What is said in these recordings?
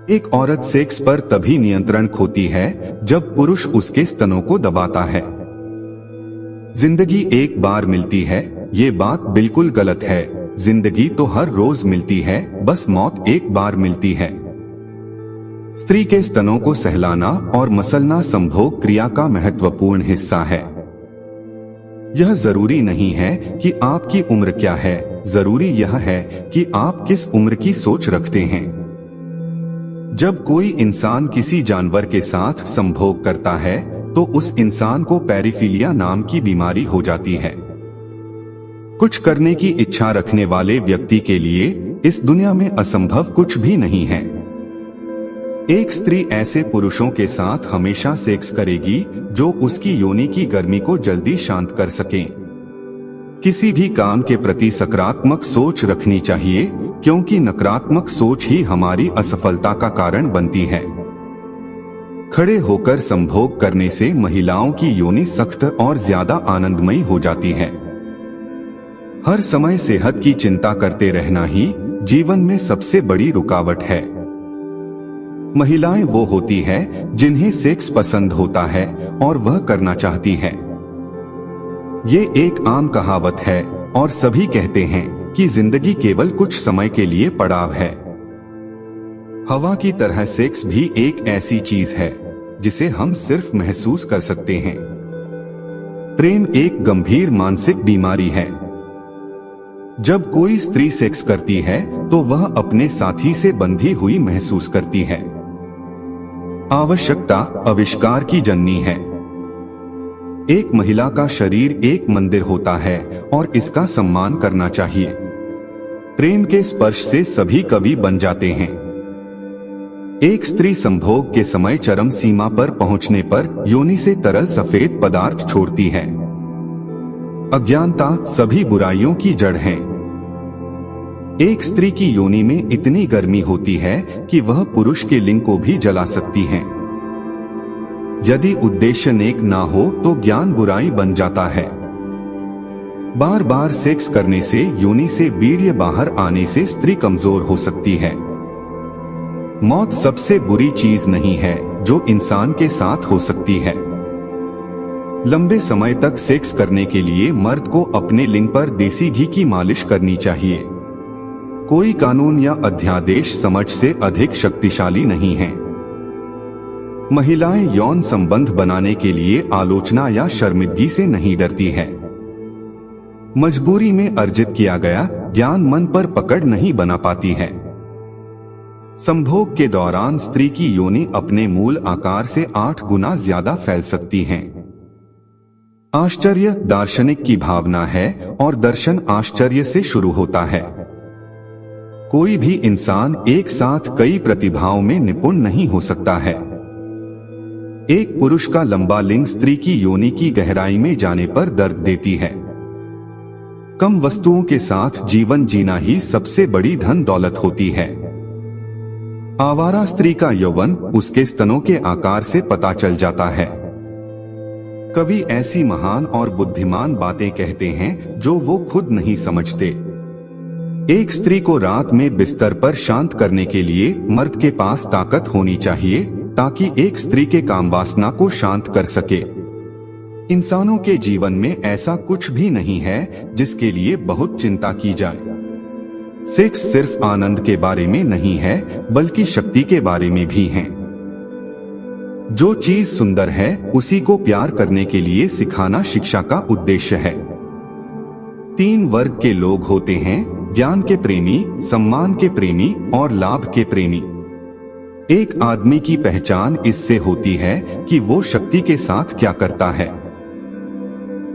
एक औरत सेक्स पर तभी नियंत्रण खोती है जब पुरुष उसके स्तनों को दबाता है। जिंदगी एक बार मिलती है, ये बात बिल्कुल गलत है। जिंदगी तो हर रोज मिलती है, बस मौत एक बार मिलती है। स्त्री के स्तनों को सहलाना और मसलना संभोग क्रिया का महत्वपूर्ण हिस्सा है। यह जरूरी नहीं है कि आपकी उम्र क्या है, जरूरी यह है कि आप किस उम्र की सोच रखते हैं। जब कोई इंसान किसी जानवर के साथ संभोग करता है तो उस इंसान को पैराफिलिया नाम की बीमारी हो जाती है। कुछ करने की इच्छा रखने वाले व्यक्ति के लिए इस दुनिया में असंभव कुछ भी नहीं है। एक स्त्री ऐसे पुरुषों के साथ हमेशा सेक्स करेगी जो उसकी योनि की गर्मी को जल्दी शांत कर सकें। किसी भी काम के प्रति सकारात्मक सोच रखनी चाहिए, क्योंकि नकारात्मक सोच ही हमारी असफलता का कारण बनती है। खड़े होकर संभोग करने से महिलाओं की योनि सख्त और ज्यादा आनंदमयी हो जाती है। हर समय सेहत की चिंता करते रहना ही जीवन में सबसे बड़ी रुकावट है। महिलाएं वो होती है जिन्हें सेक्स पसंद होता है और वह करना चाहती है। ये एक आम कहावत है और सभी कहते हैं कि जिंदगी केवल कुछ समय के लिए पड़ाव है। हवा की तरह सेक्स भी एक ऐसी चीज है जिसे हम सिर्फ महसूस कर सकते हैं। प्रेम एक गंभीर मानसिक बीमारी है। जब कोई स्त्री सेक्स करती है तो वह अपने साथी से बंधी हुई महसूस करती है। आवश्यकता आविष्कार की जननी है। एक महिला का शरीर एक मंदिर होता है और इसका सम्मान करना चाहिए। प्रेम के स्पर्श से सभी कवि बन जाते हैं। एक स्त्री संभोग के समय चरम सीमा पर पहुंचने पर योनि से तरल सफेद पदार्थ छोड़ती है। अज्ञानता सभी बुराइयों की जड़ है। एक स्त्री की योनि में इतनी गर्मी होती है कि वह पुरुष के लिंग को भी जला सकती है। यदि उद्देश्य नेक ना हो तो ज्ञान बुराई बन जाता है। बार बार सेक्स करने से योनि से वीर्य बाहर आने से स्त्री कमजोर हो सकती है। मौत सबसे बुरी चीज नहीं है जो इंसान के साथ हो सकती है। लंबे समय तक सेक्स करने के लिए मर्द को अपने लिंग पर देसी घी की मालिश करनी चाहिए। कोई कानून या अध्यादेश समझ से अधिक शक्तिशाली नहीं है। महिलाएं यौन संबंध बनाने के लिए आलोचना या शर्मिंदगी से नहीं डरती है। मजबूरी में अर्जित किया गया ज्ञान मन पर पकड़ नहीं बना पाती है। संभोग के दौरान स्त्री की योनि अपने मूल आकार से 8 गुना ज्यादा फैल सकती है। आश्चर्य दार्शनिक की भावना है और दर्शन आश्चर्य से शुरू होता है। कोई भी इंसान एक साथ कई प्रतिभाओं में निपुण नहीं हो सकता है। एक पुरुष का लंबा लिंग स्त्री की योनि की गहराई में जाने पर दर्द देती है। कम वस्तुओं के साथ जीवन जीना ही सबसे बड़ी धन दौलत होती है। आवारा स्त्री का यौवन उसके स्तनों के आकार से पता चल जाता है। कवि ऐसी महान और बुद्धिमान बातें कहते हैं जो वो खुद नहीं समझते। एक स्त्री को रात में बिस्तर पर शांत करने के लिए मर्द के पास ताकत होनी चाहिए ताकि एक स्त्री के काम वासना को शांत कर सके। इंसानों के जीवन में ऐसा कुछ भी नहीं है जिसके लिए बहुत चिंता की जाए। सेक्स सिर्फ आनंद के बारे में नहीं है बल्कि शक्ति के बारे में भी है। जो चीज सुंदर है उसी को प्यार करने के लिए सिखाना शिक्षा का उद्देश्य है। 3 वर्ग के लोग होते हैं, ज्ञान के प्रेमी, सम्मान के प्रेमी और लाभ के प्रेमी। एक आदमी की पहचान इससे होती है कि वो शक्ति के साथ क्या करता है।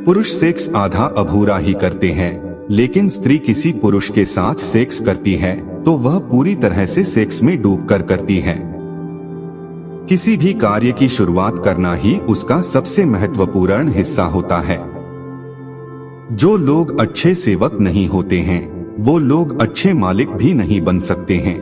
पुरुष सेक्स आधा अधूरा ही करते हैं, लेकिन स्त्री किसी पुरुष के साथ सेक्स करती है तो वह पूरी तरह से सेक्स में डूबकर करती है। किसी भी कार्य की शुरुआत करना ही उसका सबसे महत्वपूर्ण हिस्सा होता है। जो लोग अच्छे सेवक नहीं होते हैं वो लोग अच्छे मालिक भी नहीं बन सकते हैं।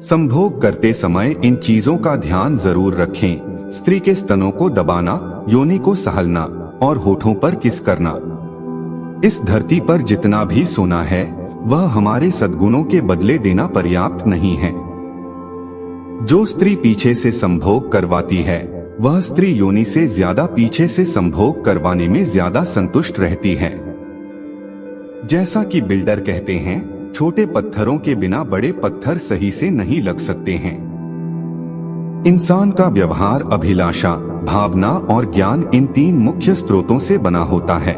संभोग करते समय इन चीजों का ध्यान जरूर रखें। स्त्री के स्तनों को दबाना, योनि को सहलना और होठों पर किस करना। इस धरती पर जितना भी सोना है वह हमारे सद्गुणों के बदले देना पर्याप्त नहीं है। जो स्त्री पीछे से संभोग करवाती है वह स्त्री योनि से ज्यादा पीछे से संभोग करवाने में ज्यादा संतुष्ट रहती है। जैसा कि बिल्डर कहते हैं, छोटे पत्थरों के बिना बड़े पत्थर सही से नहीं लग सकते हैं। इंसान का व्यवहार अभिलाषा, भावना और ज्ञान इन 3 मुख्य स्रोतों से बना होता है।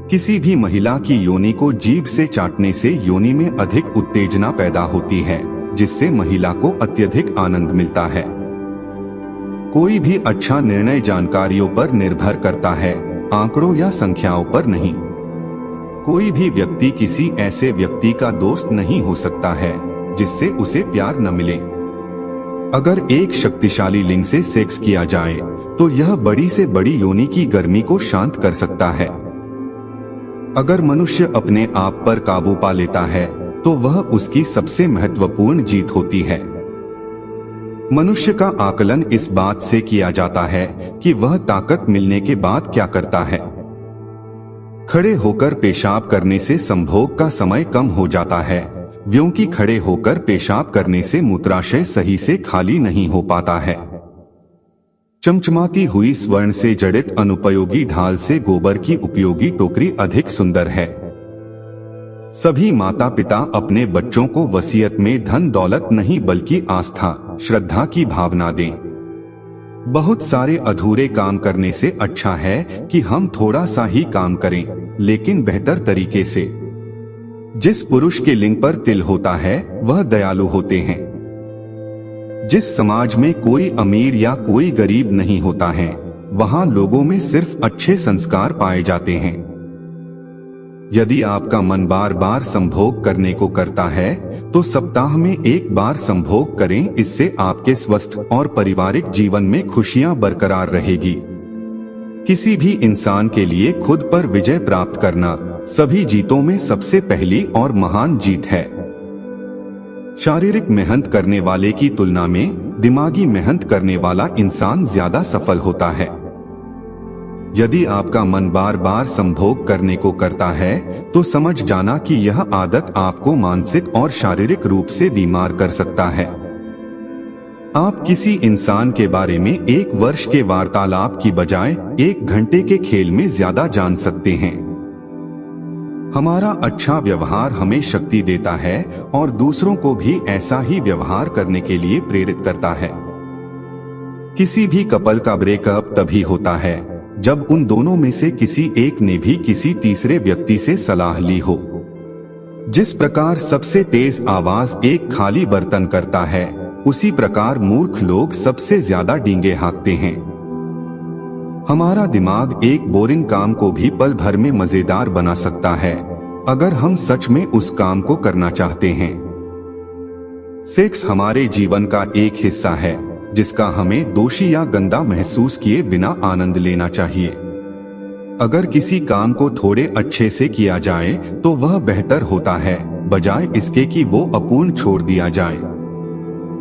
किसी भी महिला की योनि को जीभ से चाटने से योनि में अधिक उत्तेजना पैदा होती है, जिससे महिला को अत्यधिक आनंद मिलता है। कोई भी अच्छा निर्णय जानकारियों पर निर्भर करता है, आंकड़ों या संख्याओं पर नहीं। कोई भी व्यक्ति किसी ऐसे व्यक्ति का दोस्त नहीं हो सकता है जिससे उसे प्यार न मिले। अगर एक शक्तिशाली लिंग से सेक्स किया जाए तो यह बड़ी से बड़ी योनि की गर्मी को शांत कर सकता है। अगर मनुष्य अपने आप पर काबू पा लेता है तो वह उसकी सबसे महत्वपूर्ण जीत होती है। मनुष्य का आकलन इस बात से किया जाता है कि वह ताकत मिलने के बाद क्या करता है। खड़े होकर पेशाब करने से संभोग का समय कम हो जाता है, क्योंकि खड़े होकर पेशाब करने से मूत्राशय सही से खाली नहीं हो पाता है। चमचमाती हुई स्वर्ण से जड़ित अनुपयोगी ढाल से गोबर की उपयोगी टोकरी अधिक सुंदर है। सभी माता पिता अपने बच्चों को वसीयत में धन दौलत नहीं बल्कि आस्था, श्रद्धा की भावना दें। बहुत सारे अधूरे काम करने से अच्छा है कि हम थोड़ा सा ही काम करें, लेकिन बेहतर तरीके से। जिस पुरुष के लिंग पर तिल होता है वह दयालु होते हैं। जिस समाज में कोई अमीर या कोई गरीब नहीं होता है, वहां लोगों में सिर्फ अच्छे संस्कार पाए जाते हैं। यदि आपका मन बार बार संभोग करने को करता है तो सप्ताह में 1 बार संभोग करें। इससे आपके स्वस्थ और पारिवारिक जीवन में खुशियां बरकरार रहेगी। किसी भी इंसान के लिए खुद पर विजय प्राप्त करना सभी जीतों में सबसे पहली और महान जीत है। शारीरिक मेहनत करने वाले की तुलना में दिमागी मेहनत करने वाला इंसान ज्यादा सफल होता है। यदि आपका मन बार बार संभोग करने को करता है तो समझ जाना कि यह आदत आपको मानसिक और शारीरिक रूप से बीमार कर सकता है। आप किसी इंसान के बारे में 1 वर्ष के वार्तालाप की बजाय 1 घंटे के खेल में ज्यादा जान सकते हैं। हमारा अच्छा व्यवहार हमें शक्ति देता है और दूसरों को भी ऐसा ही व्यवहार करने के लिए प्रेरित करता है। किसी भी कपल का ब्रेकअप तभी होता है जब उन दोनों में से किसी एक ने भी किसी तीसरे व्यक्ति से सलाह ली हो। जिस प्रकार सबसे तेज आवाज एक खाली बर्तन करता है, उसी प्रकार मूर्ख लोग सबसे ज्यादा डींगे हाँकते हैं। हमारा दिमाग एक बोरिंग काम को भी पल भर में मजेदार बना सकता है, अगर हम सच में उस काम को करना चाहते हैं। सेक्स हमारे जीवन का एक हिस्सा है जिसका हमें दोषी या गंदा महसूस किए बिना आनंद लेना चाहिए। अगर किसी काम को थोड़े अच्छे से किया जाए तो वह बेहतर होता है, बजाय इसके कि वो अपूर्ण छोड़ दिया जाए।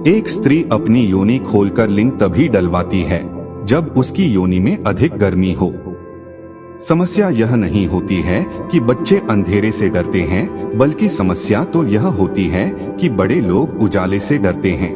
एक स्त्री अपनी योनि खोलकर लिंग तभी डलवाती है जब उसकी योनि में अधिक गर्मी हो। समस्या यह नहीं होती है कि बच्चे अंधेरे से डरते हैं, बल्कि समस्या तो यह होती है कि बड़े लोग उजाले से डरते हैं।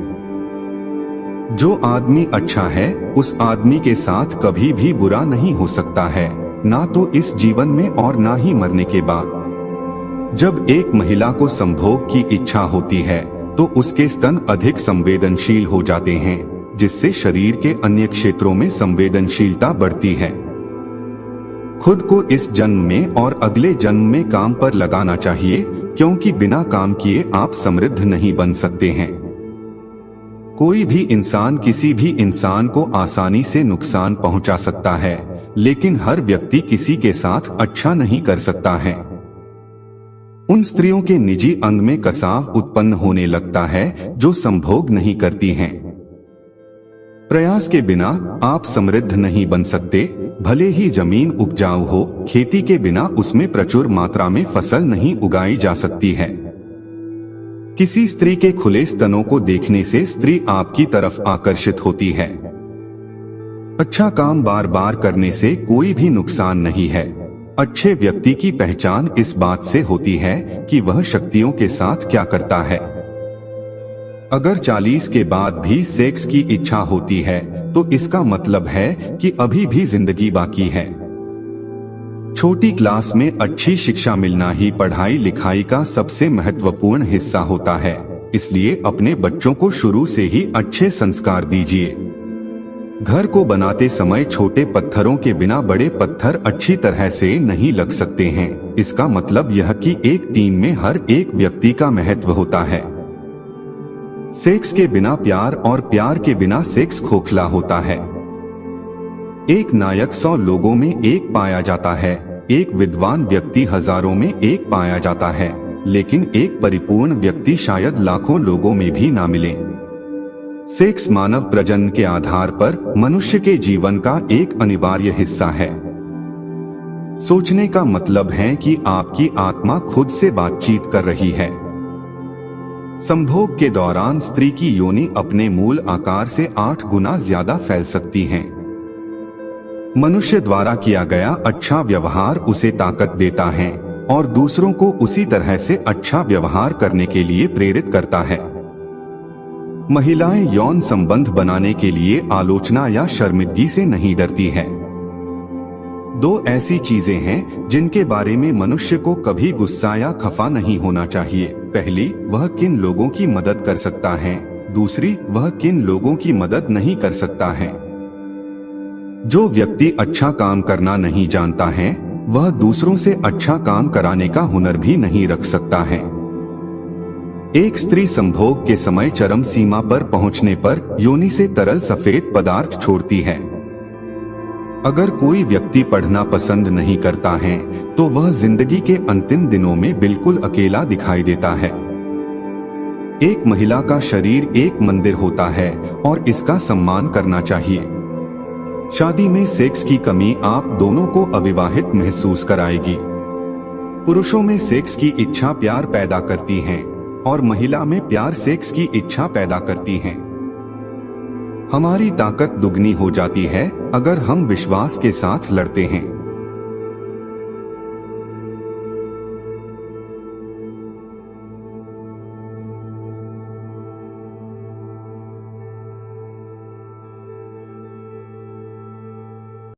जो आदमी अच्छा है उस आदमी के साथ कभी भी बुरा नहीं हो सकता है, ना तो इस जीवन में और ना ही मरने के बाद। जब एक महिला को संभोग की इच्छा होती है तो उसके स्तन अधिक संवेदनशील हो जाते हैं, जिससे शरीर के अन्य क्षेत्रों में संवेदनशीलता बढ़ती है। खुद को इस जन्म में और अगले जन्म में काम पर लगाना चाहिए, क्योंकि बिना काम किए आप समृद्ध नहीं बन सकते हैं। कोई भी इंसान किसी भी इंसान को आसानी से नुकसान पहुंचा सकता है, लेकिन हर व्यक्ति किसी के साथ अच्छा नहीं कर सकता है। उन स्त्रियों के निजी अंग में कसाव उत्पन्न होने लगता है जो संभोग नहीं करती हैं। प्रयास के बिना आप समृद्ध नहीं बन सकते। भले ही जमीन उपजाऊ हो, खेती के बिना उसमें प्रचुर मात्रा में फसल नहीं उगाई जा सकती है। किसी स्त्री के खुले स्तनों को देखने से स्त्री आपकी तरफ आकर्षित होती है। अच्छा काम बार बार करने से कोई भी नुकसान नहीं है। अच्छे व्यक्ति की पहचान इस बात से होती है कि वह शक्तियों के साथ क्या करता है। अगर 40 के बाद भी सेक्स की इच्छा होती है तो इसका मतलब है कि अभी भी जिंदगी बाकी है। छोटी क्लास में अच्छी शिक्षा मिलना ही पढ़ाई लिखाई का सबसे महत्वपूर्ण हिस्सा होता है, इसलिए अपने बच्चों को शुरू से ही अच्छे संस्कार दीजिए। घर को बनाते समय छोटे पत्थरों के बिना बड़े पत्थर अच्छी तरह से नहीं लग सकते हैं। इसका मतलब यह कि एक टीम में हर एक व्यक्ति का महत्व होता है। सेक्स के बिना प्यार और प्यार के बिना सेक्स खोखला होता है। एक नायक 100 लोगों में एक पाया जाता है, एक विद्वान व्यक्ति हजारों में एक पाया जाता है, लेकिन एक परिपूर्ण व्यक्ति शायद लाखों लोगों में भी ना मिले। सेक्स मानव प्रजनन के आधार पर मनुष्य के जीवन का एक अनिवार्य हिस्सा है। सोचने का मतलब है कि आपकी आत्मा खुद से बातचीत कर रही है। संभोग के दौरान स्त्री की योनि अपने मूल आकार से 8 गुना ज्यादा फैल सकती है। मनुष्य द्वारा किया गया अच्छा व्यवहार उसे ताकत देता है और दूसरों को उसी तरह से अच्छा व्यवहार करने के लिए प्रेरित करता है। महिलाएं यौन संबंध बनाने के लिए आलोचना या शर्मिंदगी से नहीं डरती है। 2 ऐसी चीजें हैं जिनके बारे में मनुष्य को कभी गुस्सा या खफा नहीं होना चाहिए। पहली, वह किन लोगों की मदद कर सकता है। दूसरी, वह किन लोगों की मदद नहीं कर सकता है। जो व्यक्ति अच्छा काम करना नहीं जानता है, वह दूसरों से अच्छा काम कराने का हुनर भी नहीं रख सकता है। एक स्त्री संभोग के समय चरम सीमा पर पहुंचने पर योनि से तरल सफेद पदार्थ छोड़ती है। अगर कोई व्यक्ति पढ़ना पसंद नहीं करता है तो वह जिंदगी के अंतिम दिनों में बिल्कुल अकेला दिखाई देता है। एक महिला का शरीर एक मंदिर होता है और इसका सम्मान करना चाहिए। शादी में सेक्स की कमी आप दोनों को अविवाहित महसूस कराएगी। पुरुषों में सेक्स की इच्छा प्यार पैदा करती है और महिला में प्यार सेक्स की इच्छा पैदा करती है। हमारी ताकत दुगनी हो जाती है अगर हम विश्वास के साथ लड़ते हैं।